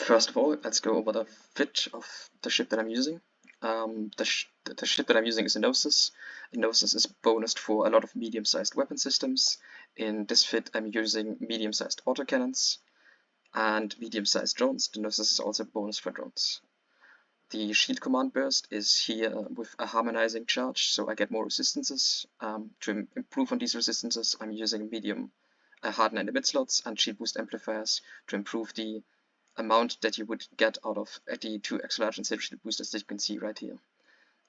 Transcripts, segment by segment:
First of all, let's go over the fit of the ship that I'm using. The ship that I'm using is a Gnosis. A Gnosis is bonused for a lot of medium-sized weapon systems. In this fit, I'm using medium-sized autocannons and medium-sized drones. The Gnosis is also bonus for drones. The shield command burst is here with a harmonizing charge, so I get more resistances. To improve on these resistances, I'm using medium harden in the mid slots and shield boost amplifiers to improve the amount that you would get out of the two extra large and shield boosters that you can see right here.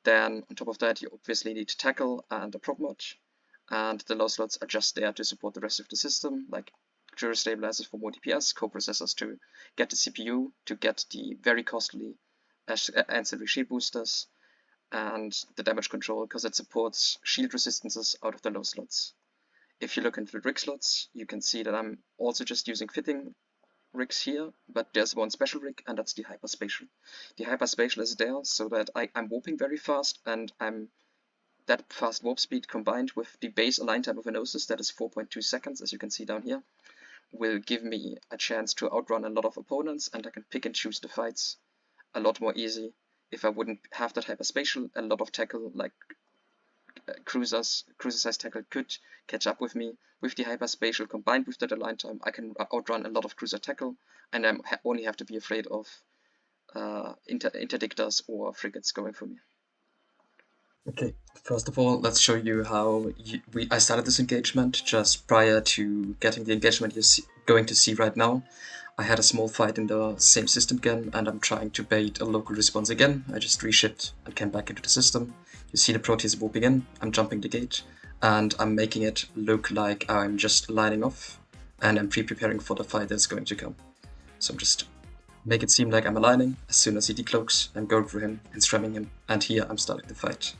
Then on top of that, you obviously need tackle and a prop mod, and the low slots are just there to support the rest of the system, like gyro stabilizers for more DPS, co-processors to get the CPU, to get the very costly ancillary shield boosters, and the damage control because it supports shield resistances out of the low slots. If you look into the rig slots, you can see that I'm also just using fitting rigs here, but there's one special rig, and that's the hyperspatial. The hyperspatial is there so that I'm warping very fast, and that fast warp speed combined with the base align time of a Gnosis, that is 4.2 seconds, as you can see down here, will give me a chance to outrun a lot of opponents, and I can pick and choose the fights a lot more easy. If I wouldn't have that hyperspatial, a lot of tackle, like cruiser-sized tackle, could catch up with me. With the hyperspatial combined with that align time, I can outrun a lot of cruiser tackle, and I only have to be afraid of interdictors or frigates going for me. Okay, first of all, let's show you how I started this engagement just prior to getting the engagement you're going to see right now. I had a small fight in the same system again, and I'm trying to bait a local response again. I just reshipped and came back into the system. You see the Proteus warping in, I'm jumping the gate, and I'm making it look like I'm just lining off, and I'm pre-preparing for the fight that's going to come. So I'm just make it seem like I'm aligning. As soon as he decloaks, I'm going for him and stramming him, and here I'm starting the fight.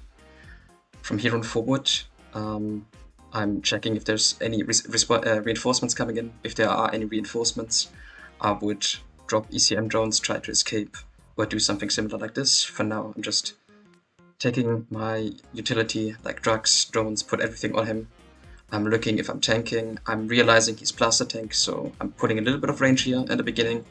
From here on forward, I'm checking if there's any reinforcements coming in. If there are any reinforcements, I would drop ECM drones, try to escape, or do something similar like this. For now, I'm just taking my utility, like drugs, drones, put everything on him. I'm looking if I'm tanking. I'm realizing he's plaster tank, so I'm putting a little bit of range here in the beginning.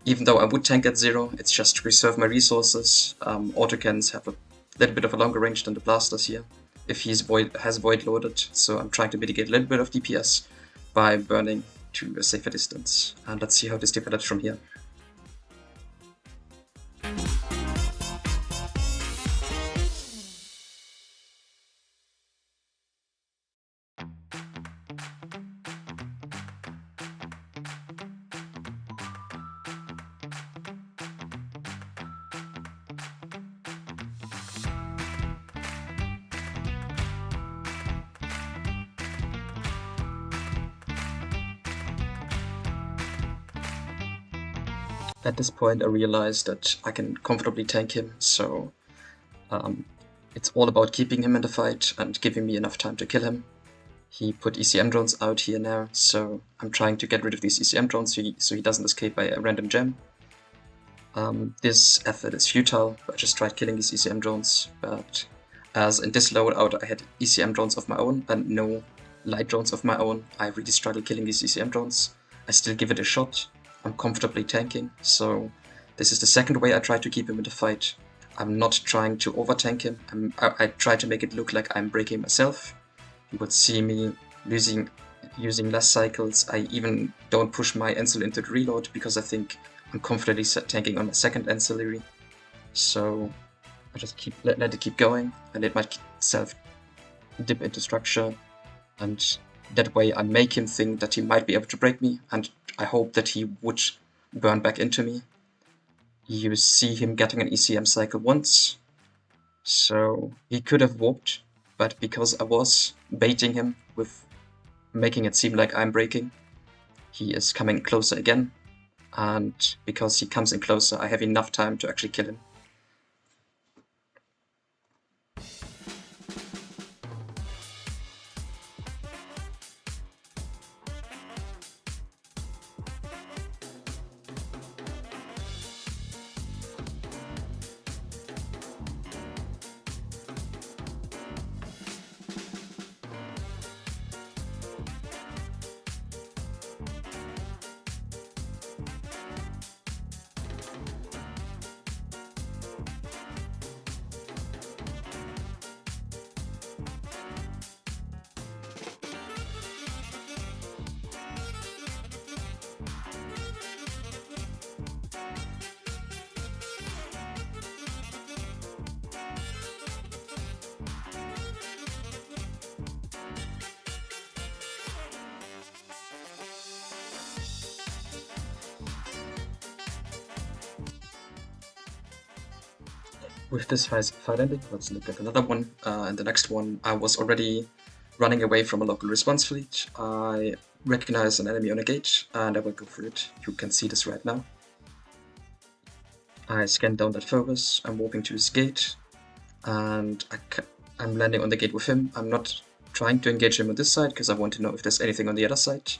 Even though I would tank at 0, it's just to preserve my resources. Autocannons have a little bit of a longer range than the blasters here, if he has void loaded, so I'm trying to mitigate a little bit of DPS by burning to a safer distance. And let's see how this develops from here. At this point, I realized that I can comfortably tank him, so it's all about keeping him in the fight and giving me enough time to kill him. He put ECM drones out here now, so I'm trying to get rid of these ECM drones so he doesn't escape by a random gem. This effort is futile. I just tried killing these ECM drones, but as in this loadout I had ECM drones of my own and no light drones of my own, I really struggled killing these ECM drones. I still give it a shot. I'm comfortably tanking, so this is the second way I try to keep him in the fight. I'm not trying to over-tank him, I try to make it look like I'm breaking myself. You would see me using less cycles. I even don't push my ancillary into the reload because I think I'm comfortably tanking on my second ancillary. So I just let it keep going. I let myself dip into structure, and that way I make him think that he might be able to break me, and I hope that he would burn back into me. You see him getting an ECM cycle once, so he could have warped, but because I was baiting him with making it seem like I'm breaking, he is coming closer again, and because he comes in closer, I have enough time to actually kill him. With this fight ending, let's look at another one. In the next one, I was already running away from a local response fleet. I recognize an enemy on a gate, and I will go for it. You can see this right now. I scan down that Phobos, I'm warping to his gate, and I'm landing on the gate with him. I'm not trying to engage him on this side, because I want to know if there's anything on the other side.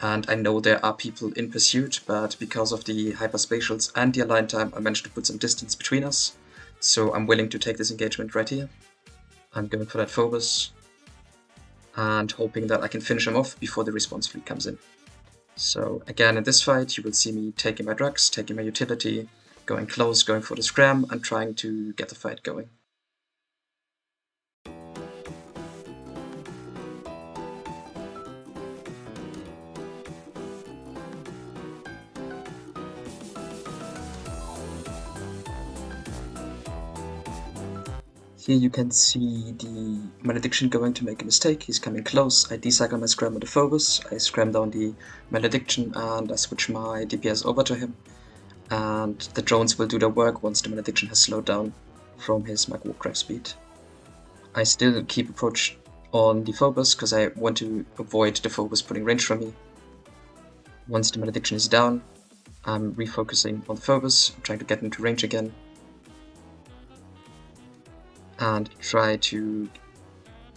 And I know there are people in pursuit, but because of the hyperspatials and the align time, I managed to put some distance between us. So I'm willing to take this engagement right here. I'm going for that Phobos, and hoping that I can finish him off before the response fleet comes in. So again, in this fight, you will see me taking my drugs, taking my utility, going close, going for the scram, and trying to get the fight going. Here you can see the Malediction going to make a mistake. He's coming close. I decycle my scram on the Phobos, I scram down the Malediction, and I switch my DPS over to him. And the drones will do their work once the Malediction has slowed down from his Mag Warcraft speed. I still keep approach on the Phobos because I want to avoid the Phobos putting range from me. Once the Malediction is down, I'm refocusing on the Phobos, trying to get into range again, and try to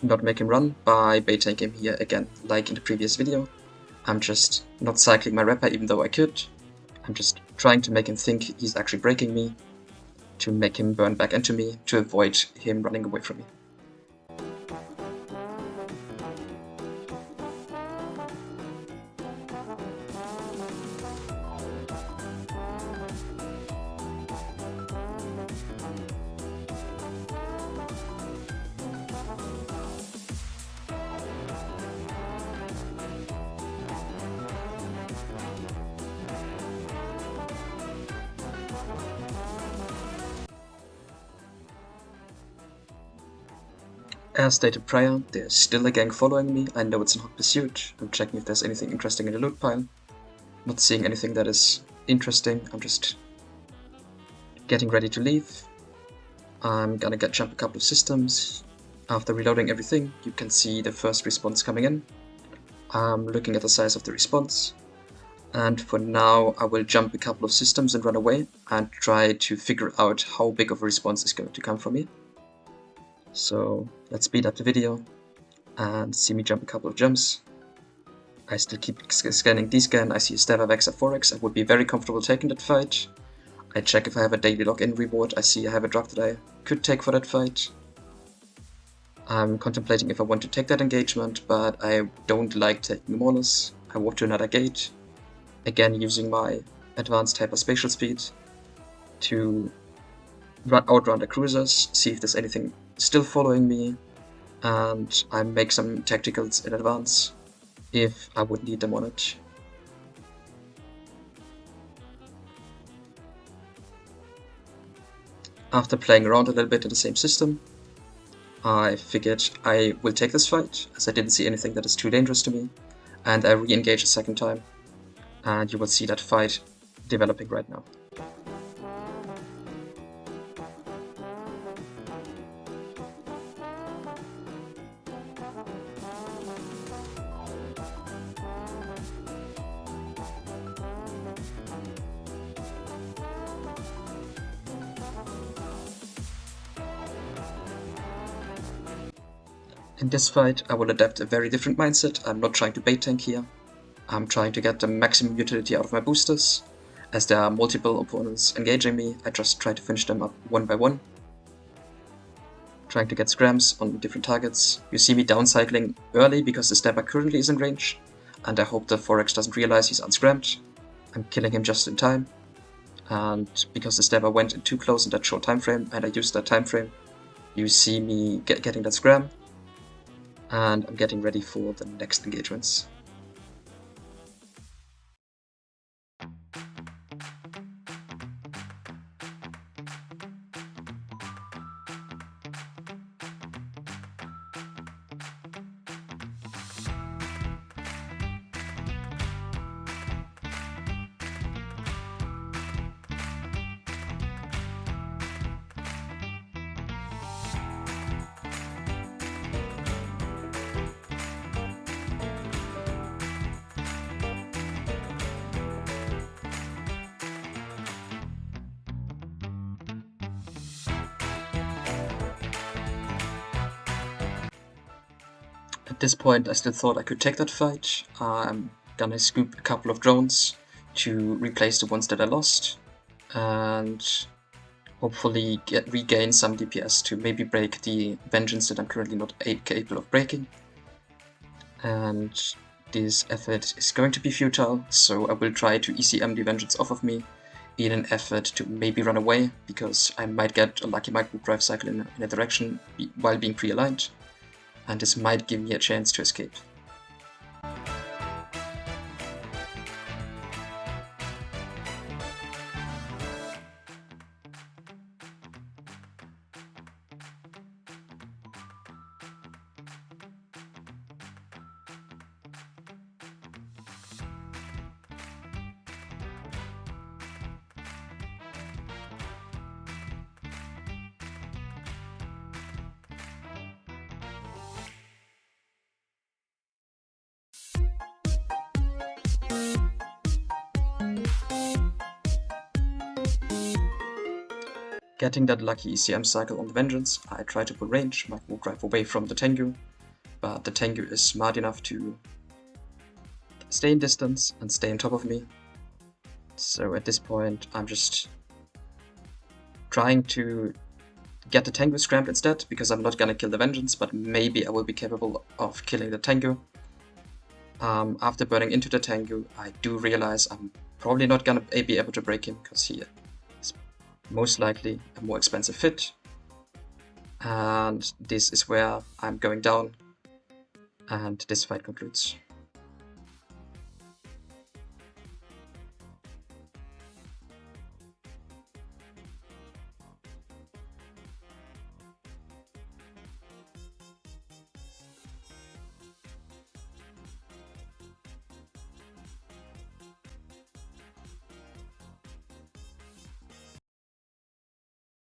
not make him run by baiting him here again, like in the previous video. I'm just not cycling my Rapper even though I could. I'm just trying to make him think he's actually breaking me, to make him burn back into me, to avoid him running away from me. As stated prior, there's still a gang following me. I know it's in hot pursuit. I'm checking if there's anything interesting in the loot pile. Not seeing anything that is interesting. I'm just getting ready to leave. I'm gonna jump a couple of systems. After reloading everything, you can see the first response coming in. I'm looking at the size of the response. And for now, I will jump a couple of systems and run away and try to figure out how big of a response is going to come from me. So let's speed up the video and see me jump a couple of jumps. I still keep scanning D-scan. I see a Stabber Vex at 4x. I would be very comfortable taking that fight. I check if I have a daily login reward. I see I have a drug that I could take for that fight. I'm contemplating if I want to take that engagement, but I don't like taking Maulers. I walk to another gate, again using my advanced hyperspatial speed to outrun the cruisers, see if there's anything still following me, and I make some tacticals in advance if I would need them on it. After playing around a little bit in the same system, I figured I will take this fight, as I didn't see anything that is too dangerous to me, and I re-engage a second time, and you will see that fight developing right now. In this fight, I will adapt a very different mindset. I'm not trying to bait tank here. I'm trying to get the maximum utility out of my boosters. As there are multiple opponents engaging me, I just try to finish them up one by one. Trying to get scrams on different targets. You see me downcycling early because the Stabber currently is in range, and I hope the 4x doesn't realize he's unscrammed. I'm killing him just in time, and because the Stabber went in too close in that short time frame, and I used that time frame, you see me getting that scram, and I'm getting ready for the next engagements. At this point I still thought I could take that fight. I'm gonna scoop a couple of drones to replace the ones that I lost, and hopefully regain some DPS to maybe break the vengeance that I'm currently not capable of breaking. And this effort is going to be futile, so I will try to ECM the vengeance off of me in an effort to maybe run away, because I might get a lucky micro drive cycle in a direction while being pre-aligned, and this might give me a chance to escape. Getting that lucky ECM cycle on the vengeance, I try to pull range, micro drive away from the Tengu, but the Tengu is smart enough to stay in distance and stay on top of me. So at this point I'm just trying to get the Tengu scrambled instead, because I'm not gonna kill the vengeance, but maybe I will be capable of killing the Tengu. After burning into the Tengu, I do realize I'm probably not gonna be able to break him, because he is most likely a more expensive fit. And this is where I'm going down, and this fight concludes.